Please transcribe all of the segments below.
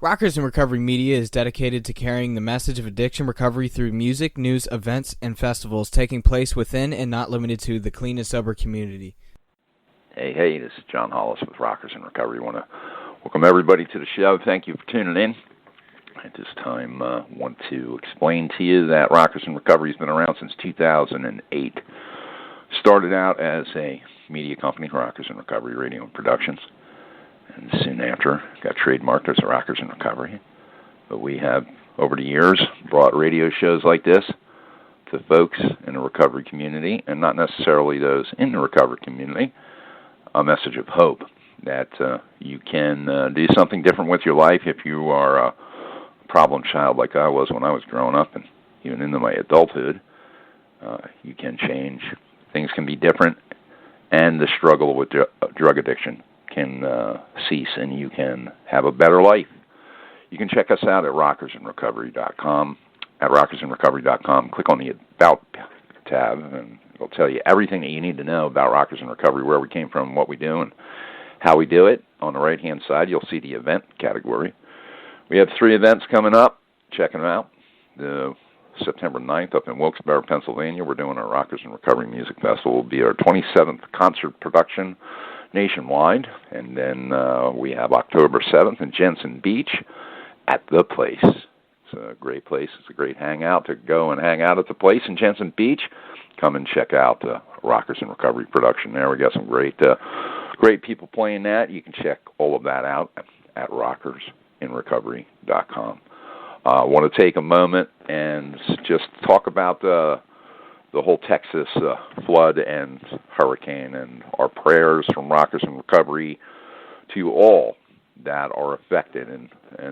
Rockers in Recovery Media is dedicated to carrying the message of addiction recovery through music, news, events, and festivals taking place within and not limited to the clean and sober community. Hey, this is John Hollis with Rockers in Recovery. I want to welcome everybody to the show. Thank you for tuning in. At this time, I want to explain to you that Rockers in Recovery has been around since 2008. Started out as a media company, Rockers in Recovery Radio and Productions. And soon after, got trademarked as Rockers in Recovery. But we have, over the years, brought radio shows like this to folks in the recovery community, and not necessarily those in the recovery community, a message of hope that you can do something different with your life if you are a problem child like I was when I was growing up and even into my adulthood. You can change. Things can be different, and the struggle with drug addiction can cease, and you can have a better life. You can check us out at rockersinrecovery.com. At rockersinrecovery.com, click on the About tab, and it'll tell you everything that you need to know about Rockers in Recovery, where we came from, what we do, and how we do it. On the right-hand side, you'll see the event category. We have 3 events coming up. Check them out. The September 9th up in Wilkes-Barre, Pennsylvania, we're doing our Rockers in Recovery Music Festival. It will be our 27th concert production nationwide. And then we have October 7th in Jensen Beach at The Place. It's a great place. It's a great hangout to go and hang out at The Place in Jensen Beach. Come and check out Rockers in Recovery production there. We got some great people playing that. You can check all of that out at rockersinrecovery.com. I want to take a moment and just talk about the whole Texas flood and hurricane, and our prayers from Rockers in Recovery to all that are affected, and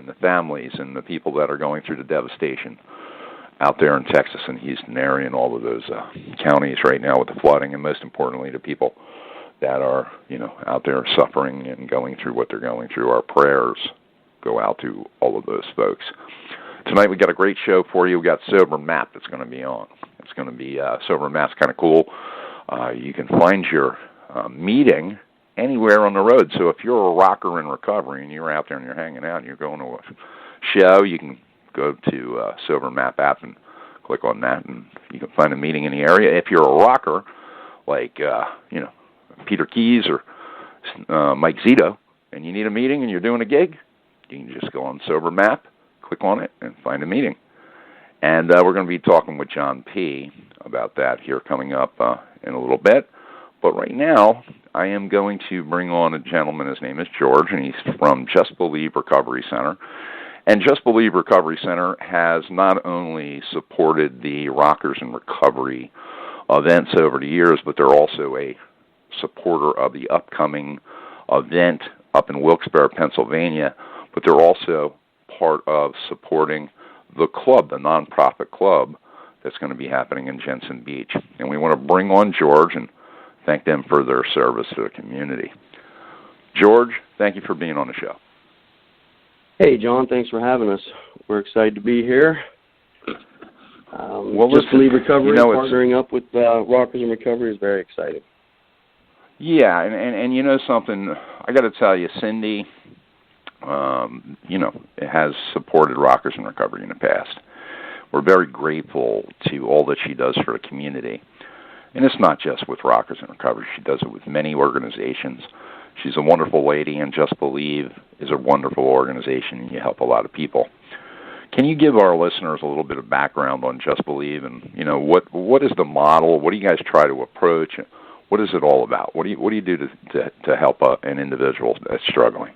the families and the people that are going through the devastation out there in Texas and Houston area and all of those counties right now with the flooding, and most importantly, the people that are out there suffering and going through what they're going through. Our prayers go out to all of those folks. Tonight we got a great show for you. We got SoberMap that's going to be on. It's going to be SoberMap's kind of cool. You can find your meeting anywhere on the road. So if you're a rocker in recovery and you're out there and you're hanging out and you're going to a show, you can go to SoberMap app and click on that, and you can find a meeting in the area. If you're a rocker like Peter Keys or Mike Zito, and you need a meeting and you're doing a gig, you can just go on SoberMap, click on it, and find a meeting. And we're going to be talking with John P. about that here coming up in a little bit. But right now, I am going to bring on a gentleman. His name is George, and he's from Just Believe Recovery Center. And Just Believe Recovery Center has not only supported the Rockers in Recovery events over the years, but they're also a supporter of the upcoming event up in Wilkes-Barre, Pennsylvania. But they're also part of supporting the club, the nonprofit club that's going to be happening in Jensen Beach. And we want to bring on George and thank them for their service to the community. George, thank you for being on the show. Hey, John, thanks for having us. We're excited to be here. Just Believe Recovery, partnering up with Rockers in Recovery is very exciting. Yeah, and you know something, I got to tell you, Cindy, has supported Rockers in Recovery in the past. We're very grateful to all that she does for the community. And it's not just with Rockers in Recovery. She does it with many organizations. She's a wonderful lady, and Just Believe is a wonderful organization, and you help a lot of people. Can you give our listeners a little bit of background on Just Believe, and what is the model? What do you guys try to approach? What is it all about? What do you do to help an individual that's struggling?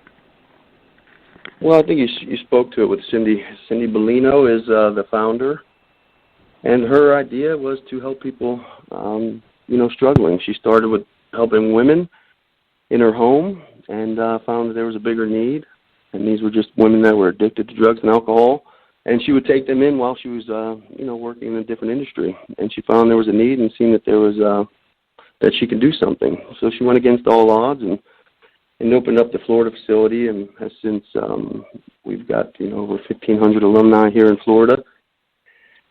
Well, I think you spoke to it with Cindy. Cynthia Bellino is the founder, and her idea was to help people, struggling. She started with helping women in her home and found that there was a bigger need, and these were just women that were addicted to drugs and alcohol, and she would take them in while she was, working in a different industry, and she found there was a need and seen that there was that she could do something. So she went against all odds and opened up the Florida facility, and has since we've got over 1,500 alumni here in Florida.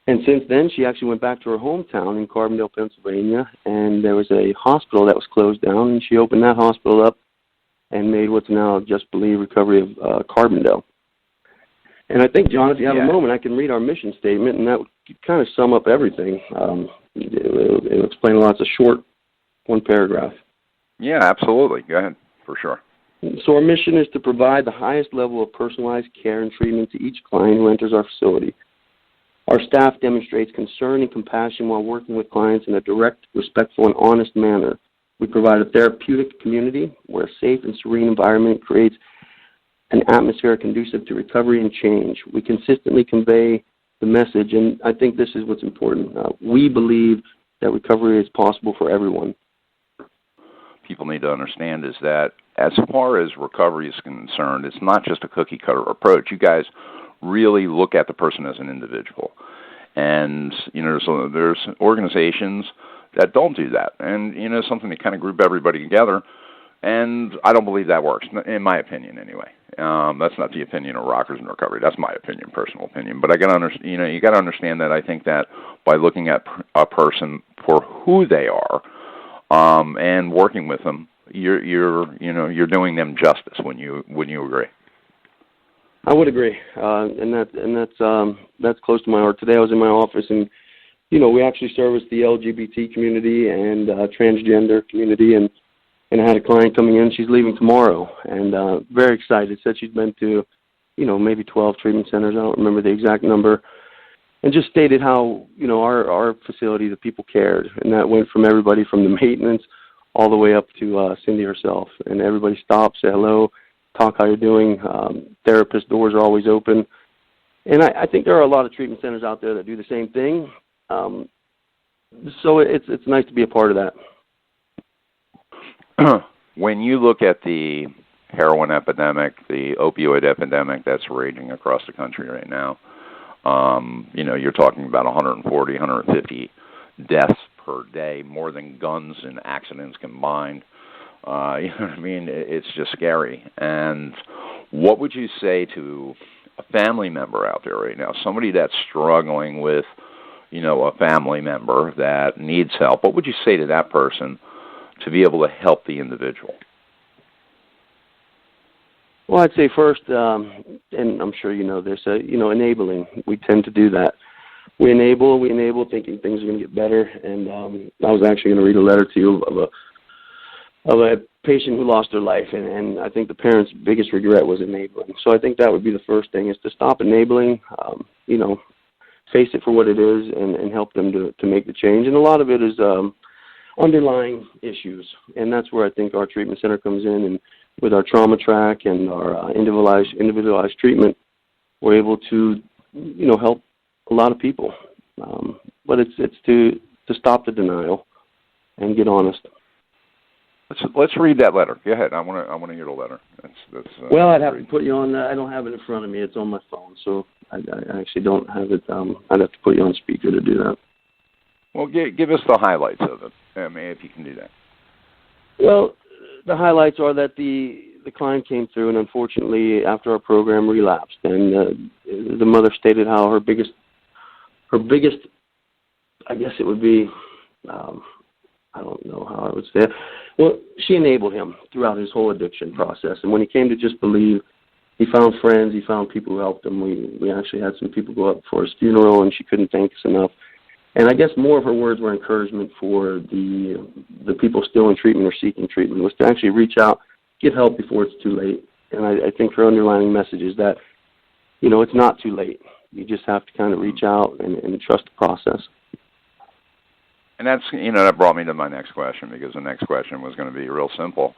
And since then, she actually went back to her hometown in Carbondale, Pennsylvania, and there was a hospital that was closed down, and she opened that hospital up and made what's now Just Believe Recovery of Carbondale. And I think, John, if you have a moment, I can read our mission statement, and that would kind of sum up everything. It'll explain a lot. It's a short one paragraph. Yeah, absolutely. Go ahead, for sure. So our mission is to provide the highest level of personalized care and treatment to each client who enters our facility. Our staff demonstrates concern and compassion while working with clients in a direct, respectful, and honest manner. We provide a therapeutic community where a safe and serene environment creates an atmosphere conducive to recovery and change. We consistently convey the message, and I think this is what's important. We believe that recovery is possible for everyone. People need to understand is that as far as recovery is concerned, it's not just a cookie-cutter approach. You guys really look at the person as an individual. And, there's organizations that don't do that. And, something to kind of group everybody together. And I don't believe that works, in my opinion, anyway. That's not the opinion of Rockers in Recovery. That's my opinion, personal opinion. But I got to you got to understand that I think that by looking at a person for who they are, and working with them, you're doing them justice. Wouldn't you agree? I would agree, and that's close to my heart. Today I was in my office, and we actually service the LGBT community and transgender community, and I had a client coming in. She's leaving tomorrow, and very excited. Said she'd been to, maybe 12 treatment centers. I don't remember the exact number, and just stated how our facility, the people cared, and that went from everybody from the maintenance all the way up to Cindy herself, and everybody stopped, say hello, talk how you're doing. Therapist doors are always open, and I think there are a lot of treatment centers out there that do the same thing. So it's nice to be a part of that. When you look at the heroin epidemic, the opioid epidemic that's raging across the country right now, you're talking about 140, 150 deaths per day, more than guns and accidents combined. You know what I mean? It's just scary. And what would you say to a family member out there right now, somebody that's struggling with, a family member that needs help? What would you say to that person to be able to help the individual? Well, I'd say first, and I'm sure you know this, enabling. We tend to do that. We enable, thinking things are going to get better. And I was actually going to read a letter to you of a patient who lost their life, and I think the parents' biggest regret was enabling. So I think that would be the first thing, is to stop enabling, face it for what it is, and help them to make the change. And a lot of it is underlying issues, and that's where I think our treatment center comes in, and with our trauma track and our individualized treatment, we're able to, help a lot of people. But it's to stop the denial and get honest. Let's read that letter. Go ahead. I want to hear the letter. Well, I'd have to put you on. I don't have it in front of me. It's on my phone, so I actually don't have it. I'd have to put you on speaker to do that. Well, give us the highlights of it, if you can do that. Well, the highlights are that the client came through, and unfortunately, after our program, relapsed. And the mother stated how her biggest, I guess it would be, I don't know how I would say it. Well, she enabled him throughout his whole addiction process. And when he came to just believe, he found friends, he found people who helped him. We actually had some people go up for his funeral, and she couldn't thank us enough. And I guess more of her words were encouragement for the people still in treatment or seeking treatment, was to actually reach out, get help before it's too late. And I think her underlying message is that, it's not too late. You just have to kind of reach out and trust the process. And that's, that brought me to my next question, because the next question was going to be real simple.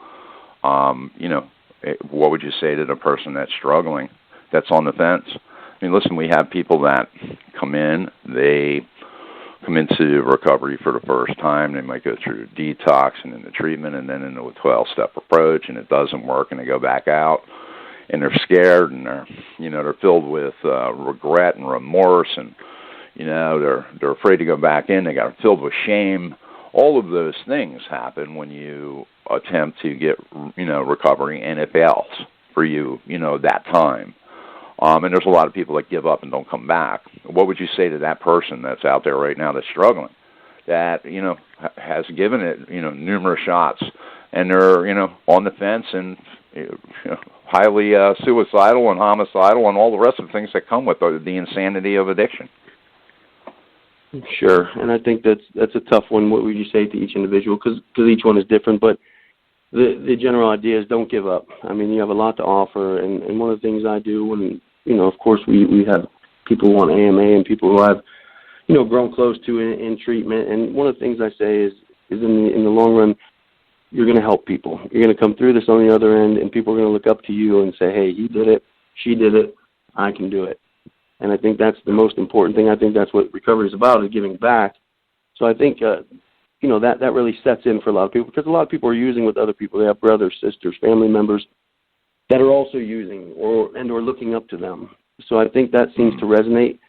What would you say to the person that's struggling, that's on the fence? I mean, listen, we have people that come in, they come into recovery for the first time. They might go through detox and into treatment and then into a 12-step approach, and it doesn't work, and they go back out, and they're scared, and they're filled with regret and remorse, and they're afraid to go back in. They got filled with shame. All of those things happen when you attempt to get recovery, and it fails for you that time. And there's a lot of people that give up and don't come back. What would you say to that person that's out there right now that's struggling, that has given it numerous shots, and they're on the fence, and highly suicidal and homicidal and all the rest of the things that come with the insanity of addiction. Sure, and I think that's a tough one. What would you say to each individual? Because each one is different, but the general idea is don't give up. I mean, you have a lot to offer, and one of the things I do when, of course, we have people who want AMA and people who have, grown close to in treatment, and one of the things I say is in the long run, you're going to help people. You're going to come through this on the other end, and people are going to look up to you and say, hey, you did it, she did it, I can do it. And I think that's the most important thing. I think that's what recovery is about, is giving back. So I think, that really sets in for a lot of people, because a lot of people are using with other people. They have brothers, sisters, family members that are also using or looking up to them. So I think that seems to resonate.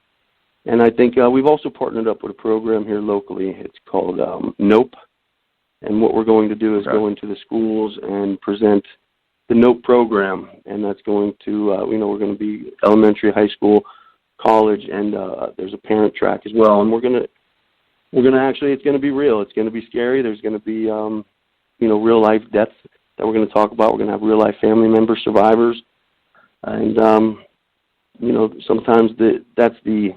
And I think we've also partnered up with a program here locally. It's called NOPE. And what we're going to do is go into the schools and present the NOPE program. And that's going to, we're going to be elementary, high school, college, and there's a parent track as well. And we're going to actually, it's going to be real. It's going to be scary. There's going to be, real life deaths that we're going to talk about. We're going to have real life family members, survivors. And, sometimes that's the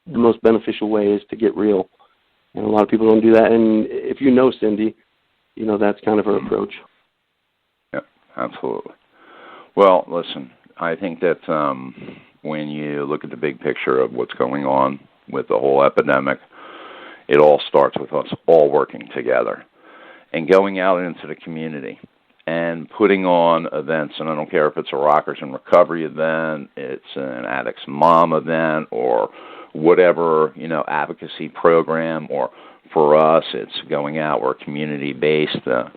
most beneficial way is to get real. And a lot of people don't do that. And if you know Cindy, that's kind of her approach. Yeah, absolutely. Well, listen, I think that when you look at the big picture of what's going on with the whole epidemic, it all starts with us all working together and going out into the community and putting on events. And I don't care if it's a Rockers in Recovery event, it's an Addicts Mom event, or whatever, advocacy program, or for us, it's going out. We're community-based, a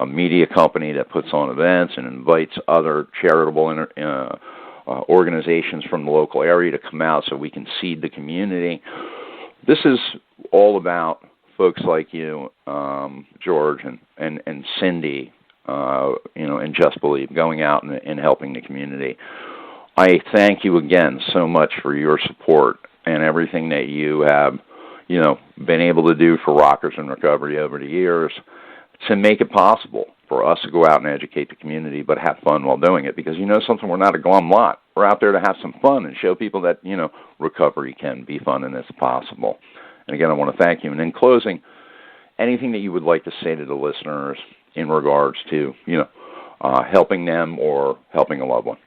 media company that puts on events and invites other charitable organizations from the local area to come out so we can seed the community. This is all about folks like you, George, and Cindy, and Just Believe, going out and helping the community. I thank you again so much for your support and everything that you have, been able to do for Rockers in Recovery over the years to make it possible for us to go out and educate the community, but have fun while doing it. Because something, we're not a glum lot. We're out there to have some fun and show people that, recovery can be fun and it's possible. And again, I want to thank you. And in closing, anything that you would like to say to the listeners in regards to, helping them or helping a loved one?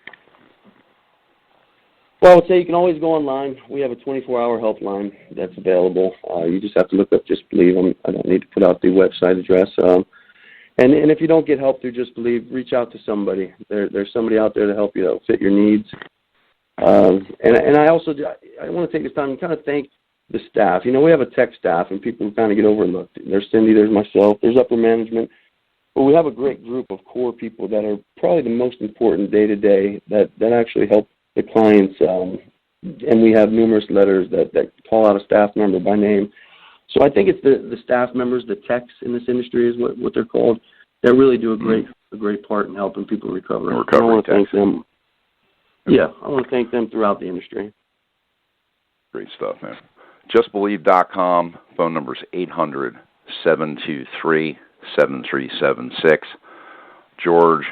Well, I would say you can always go online. We have a 24-hour helpline that's available. You just have to look up Just Believe. I don't need to put out the website address. And if you don't get help through Just Believe, reach out to somebody. There's somebody out there to help you, that will fit your needs. And I want to take this time and kind of thank the staff. We have a tech staff, and people kind of get overlooked. There's Cindy, there's myself, there's upper management. But we have a great group of core people that are probably the most important day-to-day that actually help the clients, and we have numerous letters that call out a staff member by name. So I think it's the staff members, the techs in this industry is what they're called, that really do a great part in helping people recover. I want to thank them. Yeah, I want to thank them throughout the industry. Great stuff, man. JustBelieve.com. Phone number is 800-723-7376. George,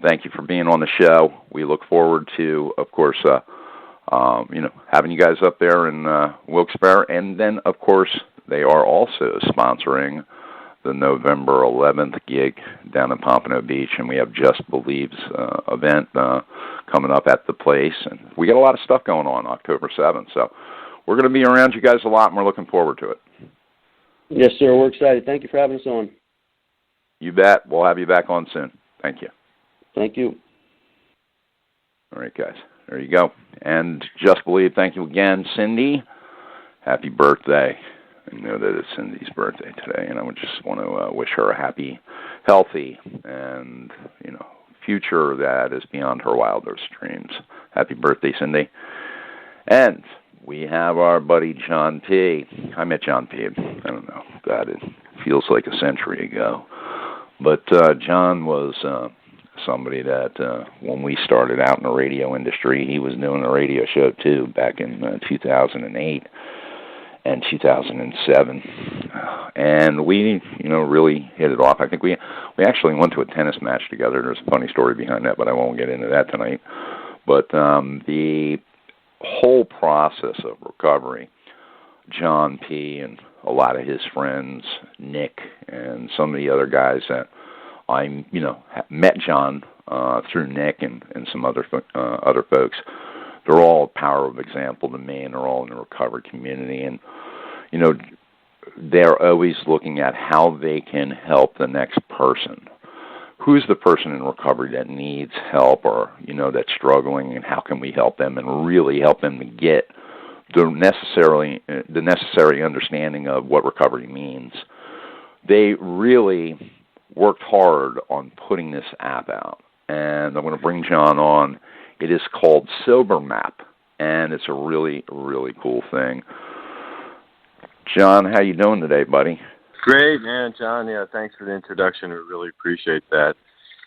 thank you for being on the show. We look forward to, of course, having you guys up there in Wilkes-Barre. And then, of course, they are also sponsoring the November 11th gig down in Pompano Beach. And we have Just Believe's event coming up at the place. And we got a lot of stuff going on October 7th. So we're going to be around you guys a lot, and we're looking forward to it. Yes, sir. We're excited. Thank you for having us on. You bet. We'll have you back on soon. Thank you. Thank you. All right, guys. There you go. And Just Believe, thank you again. Cindy, happy birthday. I know that it's Cindy's birthday today, and I would just want to wish her a happy, healthy, and, future that is beyond her wildest dreams. Happy birthday, Cindy. And we have our buddy John P. I met John P. I don't know. God, it feels like a century ago. But John was somebody that when we started out in the radio industry, he was doing a radio show too back in 2008. and 2007, and we, really hit it off. I think we actually went to a tennis match together. There's a funny story behind that, but I won't get into that tonight. But the whole process of recovery, John P. and a lot of his friends, Nick, and some of the other guys that I, met John through Nick and some other folks. They're all a power of example to me, and they're all in the recovery community. And, they're always looking at how they can help the next person. Who's the person in recovery that needs help or, that's struggling, and how can we help them and really help them to get the necessary understanding of what recovery means. They really worked hard on putting this app out, and I'm going to bring John on. It is called SoberMap, and it's a really, really cool thing. John, how you doing today, buddy? Great, man, John. Yeah, thanks for the introduction. We really appreciate that.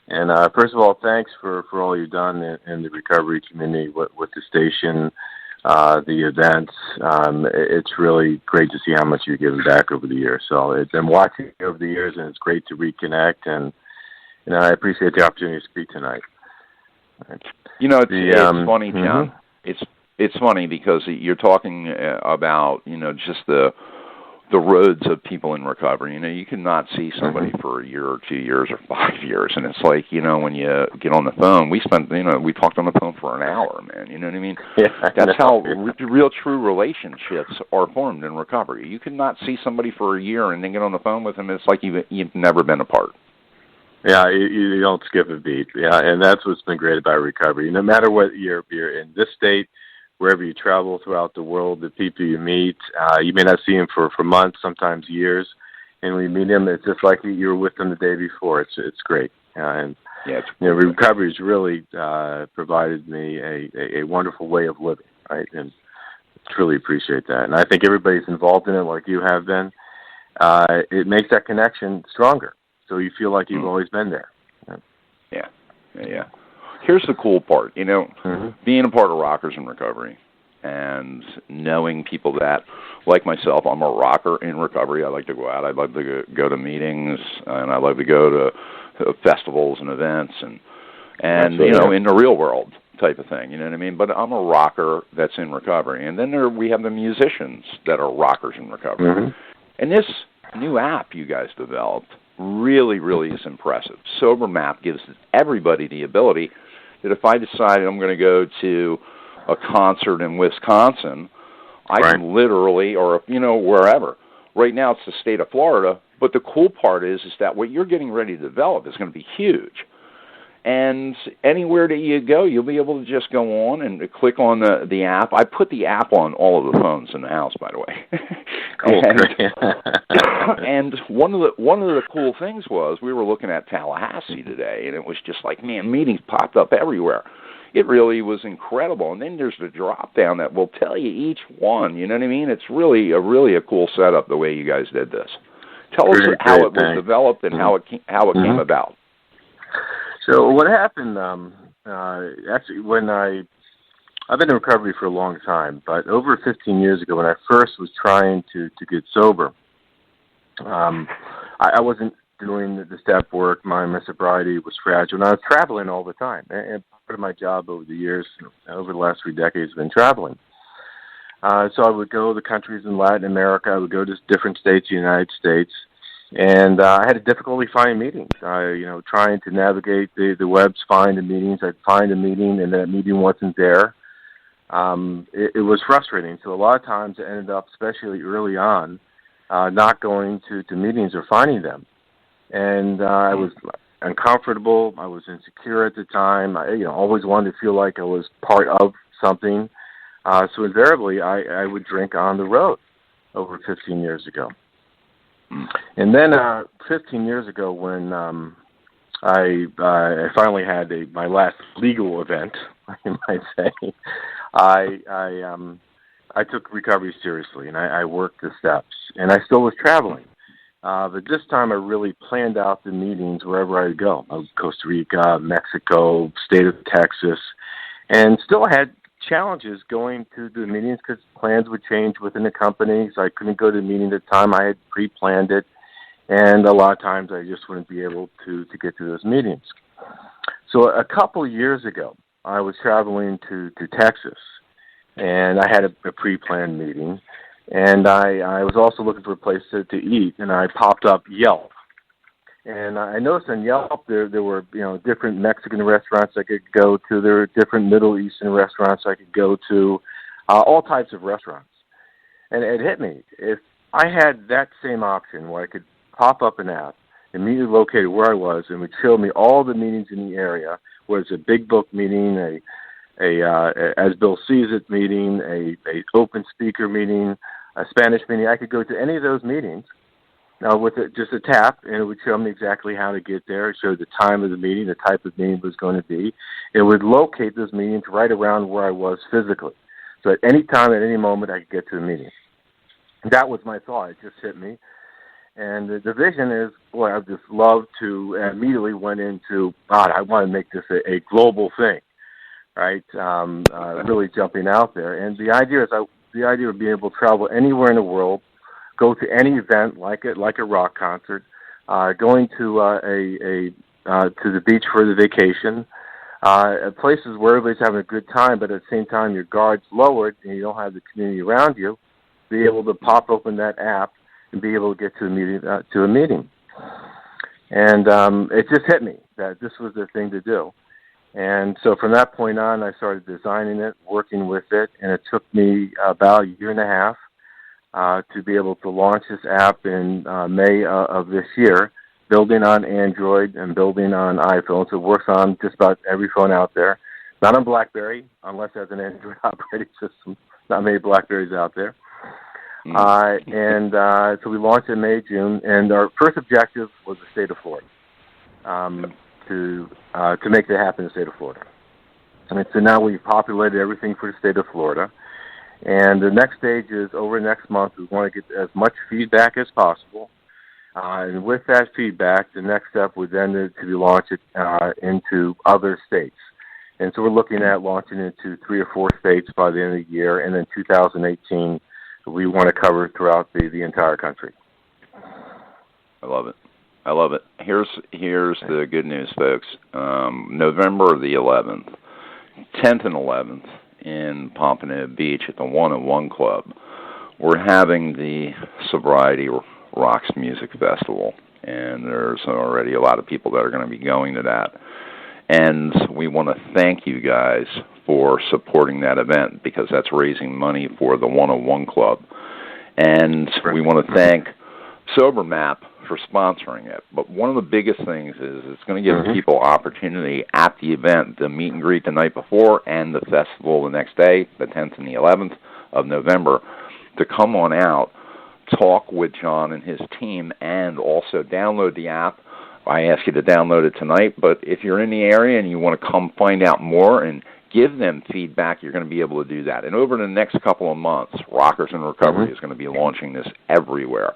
And first of all, thanks for all you've done in the recovery community with the station, the events. It's really great to see how much you've given back over the years. So I've been watching you over the years, and it's great to reconnect. And I appreciate the opportunity to speak tonight. It's funny, John. It's funny because you're talking about just the roads of people in recovery. You cannot see somebody for a year or 2 years or 5 years, and it's like when you get on the phone, we talked on the phone for an hour, man. You know what I mean? Yeah, that's how real true relationships are formed in recovery. You cannot see somebody for a year and then get on the phone with them. It's like you've never been apart. Yeah, you don't skip a beat. Yeah, and that's what's been great about recovery. No matter what you're in this state, wherever you travel throughout the world, the people you meet, you may not see them for months, sometimes years, and when you meet them, it's just like you were with them the day before. It's great. Recovery has really provided me a wonderful way of living, right? And truly appreciate that. And I think everybody's involved in it, like you have been. It makes that connection stronger. So you feel like you've always been there. Yeah. Here's the cool part, being a part of Rockers in Recovery and knowing people that, like myself, I'm a rocker in recovery. I like to go out. I love to go to meetings, and I love to go to festivals and events and in the real world type of thing, you know what I mean? But I'm a rocker that's in recovery. And then we have the musicians that are rockers in recovery. And this new app you guys developed really, really is impressive. SoberMap gives everybody the ability that if I decide I'm going to go to a concert in Wisconsin, I can literally, or wherever. Right now it's the state of Florida, but the cool part is that what you're getting ready to develop is going to be huge. And anywhere that you go, you'll be able to just go on and click on the app. I put the app on all of the phones in the house, by the way. And one of the cool things was we were looking at Tallahassee today, and it was just like, man, meetings popped up everywhere. It really was incredible. And then there's the drop down that will tell you each one. You know what I mean? It's really a cool setup the way you guys did this. Tell us how it was developed and how it came about. So what happened, actually, when I've been in recovery for a long time, but over 15 years ago when I first was trying to get sober, I wasn't doing the step work. My sobriety was fragile, and I was traveling all the time. And part of my job over the years, over the last 3 decades, has been traveling. So I would go to countries in Latin America. I would go to different states in the United States. And I had a difficulty finding meetings. Trying to navigate the webs, find the meetings. I'd find a meeting, and that meeting wasn't there. It was frustrating. So a lot of times I ended up, especially early on, not going to meetings or finding them. And I was uncomfortable. I was insecure at the time. I always wanted to feel like I was part of something. So invariably, I would drink on the road over 15 years ago. And then 15 years ago, when I finally had my last legal event, you might say, I took recovery seriously, and I worked the steps, and I still was traveling. But this time I really planned out the meetings wherever I would go. Costa Rica, Mexico, state of Texas, and still had challenges going to the meetings because plans would change within the company, so I couldn't go to the meeting at the time. I had pre-planned it, and a lot of times I just wouldn't be able to get to those meetings. So a couple of years ago, I was traveling to Texas, and I had a pre-planned meeting, and I was also looking for a place to eat, and I popped up Yelp. And I noticed on Yelp there were different Mexican restaurants I could go to. There were different Middle Eastern restaurants I could go to, all types of restaurants. And it hit me. If I had that same option where I could pop up an app, immediately located where I was, and would show me all the meetings in the area, whether it's a big book meeting, a as Bill sees it meeting, a open speaker meeting, a Spanish meeting, I could go to any of those meetings. Now, with just a tap, and it would show me exactly how to get there. It showed the time of the meeting, the type of meeting it was going to be. It would locate those meetings right around where I was physically. So at any time, at any moment, I could get to the meeting. That was my thought. It just hit me. And the vision is, boy, I'd just love to, and immediately went into, God, I want to make this a global thing, right? Really jumping out there. And the idea of being able to travel anywhere in the world, go to any event like a rock concert, going to the beach for the vacation, places where everybody's having a good time, but at the same time your guard's lowered and you don't have the community around you, be able to pop open that app and be able to get to a meeting. And it just hit me that this was the thing to do. And so from that point on, I started designing it, working with it, and it took me about a year and a half to be able to launch this app in May of this year, building on Android and building on iPhone. So it works on just about every phone out there. Not on BlackBerry, unless it has an Android operating system. Not many BlackBerries out there. So we launched in May, June, and our first objective was the state of Florida, to make that happen in the state of Florida. And so now we've populated everything for the state of Florida. And the next stage is over next month. We want to get as much feedback as possible. And with that feedback, the next step would then to be launched into other states. And so we're looking at launching into 3 or 4 states by the end of the year. And then 2018, we want to cover throughout the entire country. I love it. I love it. Here's the good news, folks. November the 11th, 10th and 11th, in Pompano Beach at the 101 Club, we're having the Sobriety Rocks Music Festival, and there's already a lot of people that are going to be going to that. And we want to thank you guys for supporting that event because that's raising money for the 101 Club. And we want to thank SoberMap for sponsoring it. But one of the biggest things is it's going to give people opportunity at the event, the meet and greet the night before and the festival the next day, the 10th and the 11th of November, to come on out, talk with John and his team, and also download the app. I ask you to download it tonight, but if you're in the area and you want to come find out more and give them feedback, you're going to be able to do that. And over the next couple of months, Rockers in Recovery is going to be launching this everywhere.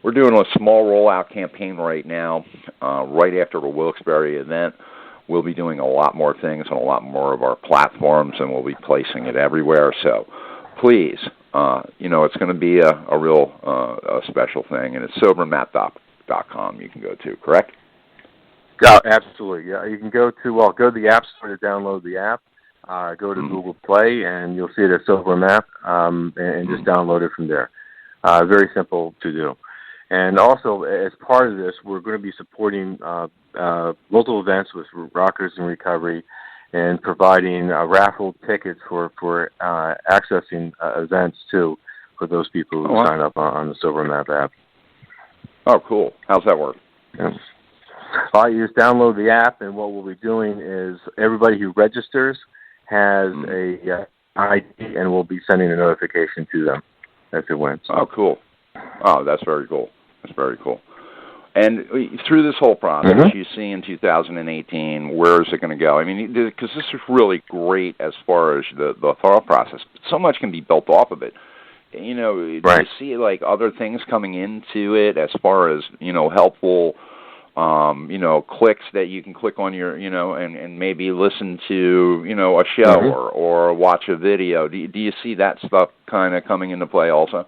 We're doing a small rollout campaign right now, right after the Wilkes-Barre event. We'll be doing a lot more things on a lot more of our platforms, and we'll be placing it everywhere. So please, it's going to be a real special thing, and it's SoberMap.com you can go to, correct? Yeah, absolutely. Yeah, you can go to the App Store to download the app. Go to Google Play, and you'll see it at SoberMap, and just download it from there. Very simple to do. And also, as part of this, we're going to be supporting local events with Rockers in Recovery and providing raffle tickets for accessing events, too, for those people who sign up on the SoberMap app. Oh, cool. How's that work? Yeah. You just download the app, and what we'll be doing is everybody who registers has a ID, and we'll be sending a notification to them as it wins. Oh, cool. Oh, that's very cool. That's very cool. And through this whole process, you see in 2018, where is it going to go? I mean, because this is really great as far as the thought process. But so much can be built off of it. Do you see like other things coming into it as far as helpful clicks that you can click on your, and maybe listen to, a show or watch a video. Do you see that stuff kind of coming into play also?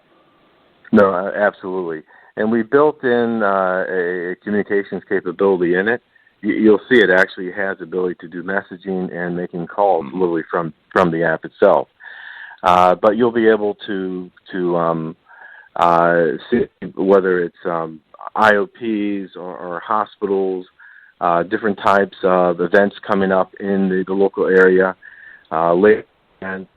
No, absolutely. And we built in a communications capability in it. You'll see it actually has the ability to do messaging and making calls literally from the app itself. But you'll be able to see whether it's IOPs or hospitals, different types of events coming up in the local area, late events.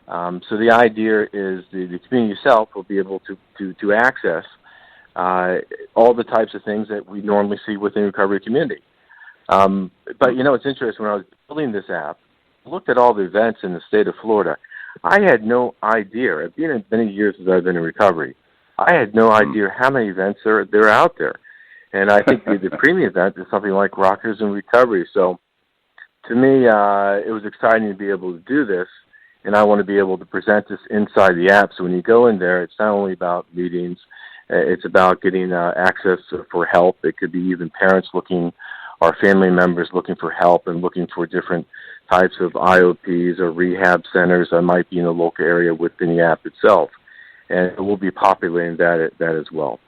So the idea is the community itself will be able to access all the types of things that we normally see within the recovery community. But it's interesting, when I was building this app, I looked at all the events in the state of Florida. I had no idea, it's been many years as I've been in recovery, I had no idea how many events there are out there. And I think the premium event is something like Rockers in Recovery. So to me, it was exciting to be able to do this, and I want to be able to present this inside the app. So when you go in there, it's not only about meetings, it's about getting access for help. It could be even parents looking, or family members looking for help and looking for different types of IOPs or rehab centers that might be in the local area within the app itself. And we'll be populating that as well.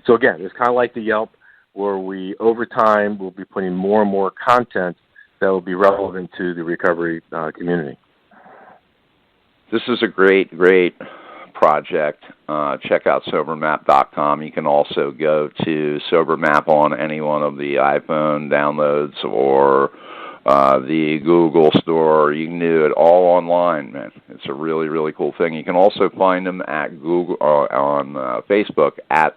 So again, it's kind of like the Yelp, where we, over time, will be putting more and more content that will be relevant to the recovery community. This is a great project. Check out SoberMap.com. You can also go to SoberMap on any one of the iPhone downloads or the Google Store. You can do it all online, man. It's a really, really cool thing. You can also find them at Google on Facebook at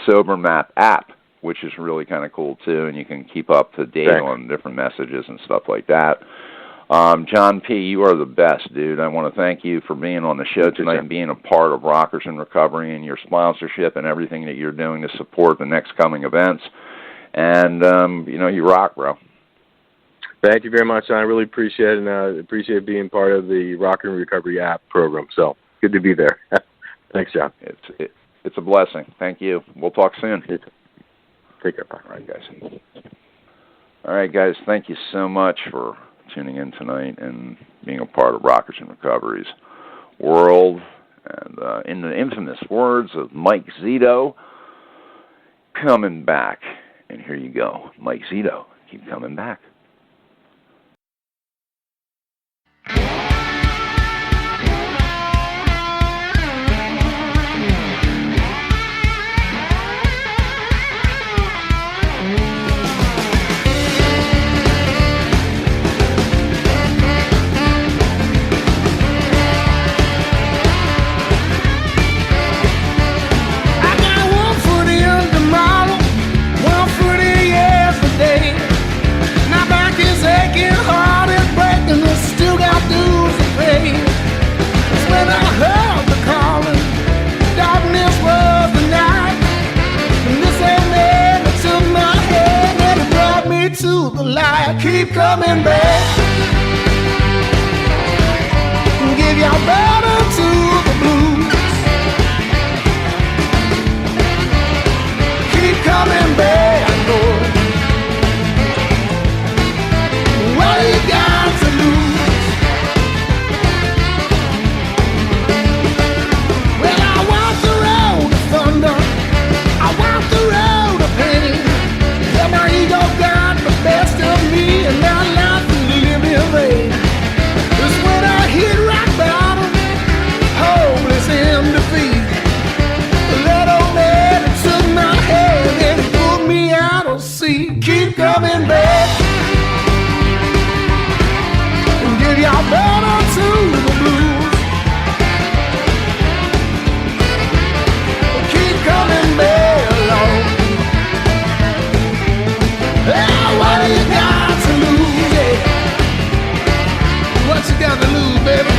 SoberMap app, which is really kind of cool too, and you can keep up to date on different messages and stuff like that. John P., you are the best, dude. I want to thank you for being on the show tonight and being a part of Rockers in Recovery and your sponsorship and everything that you're doing to support the next coming events. And, you rock, bro. Thank you very much. I really appreciate it, and I appreciate being part of the Rockers in Recovery app program. So good to be there. Thanks, John. It's a blessing. Thank you. We'll talk soon. Take care. Bye. All right, guys. Thank you so much for tuning in tonight and being a part of Rockers in Recovery's world. And in the infamous words of Mike Zito, coming back. And here you go. Mike Zito, keep coming back. To the light, keep coming back. Give your brother to the blues. Keep coming back, Lord. What you got to lose? Well, I walk the road of thunder. I walk the road of pain. Yeah, my ego got the best of me, and now life is living in vain. It's when I hit rock bottom, hopeless in defeat. That old man took my hand and he pulled me out of sea. Keep coming back and give your brother to the blues. Keep coming back, Lord. What you got to lose, yeah? What you got to lose, baby?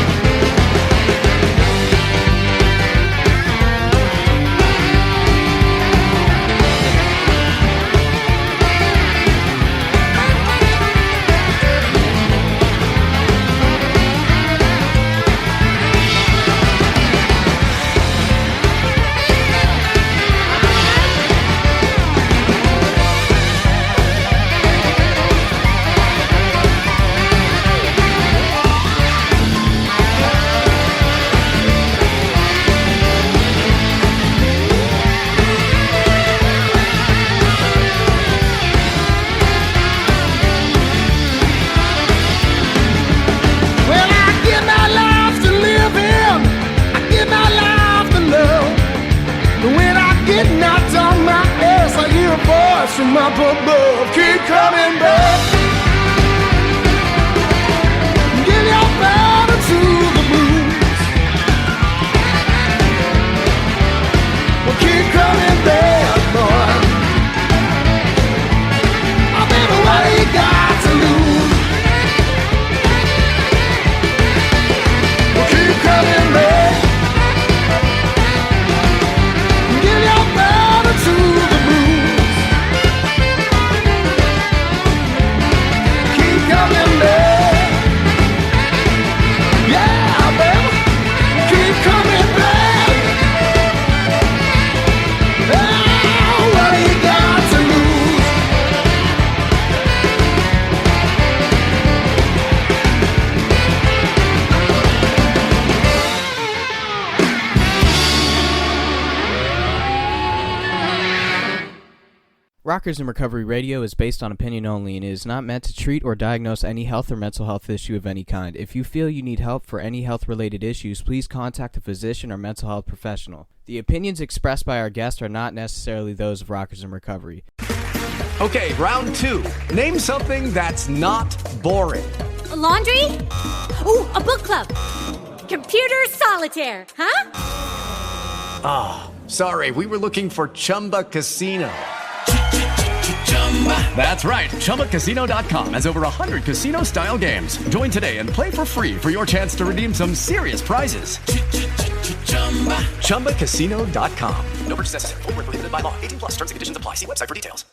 gods from up above keep coming back. Give your battle to the blues. Well, keep coming back, boy. Oh, baby, what do you got to lose? Well, keep coming back. Give your battle to the blues. Keep coming back. Yeah, baby, keep coming back. Oh, what do you got to lose? Rockers in Recovery Radio is based on opinion only and is not meant to treat or diagnose any health or mental health issue of any kind. If you feel you need help for any health-related issues, please contact a physician or mental health professional. The opinions expressed by our guests are not necessarily those of Rockers in Recovery. Okay, round two. Name something that's not boring. A laundry? Ooh, a book club. Computer solitaire, huh? Ah, sorry, we were looking for Chumba Casino. That's right, ChumbaCasino.com has over 100 casino-style games. Join today and play for free for your chance to redeem some serious prizes. ChumbaCasino.com. No purchase necessary. Void where prohibited by law. 18+ terms and conditions apply. See website for details.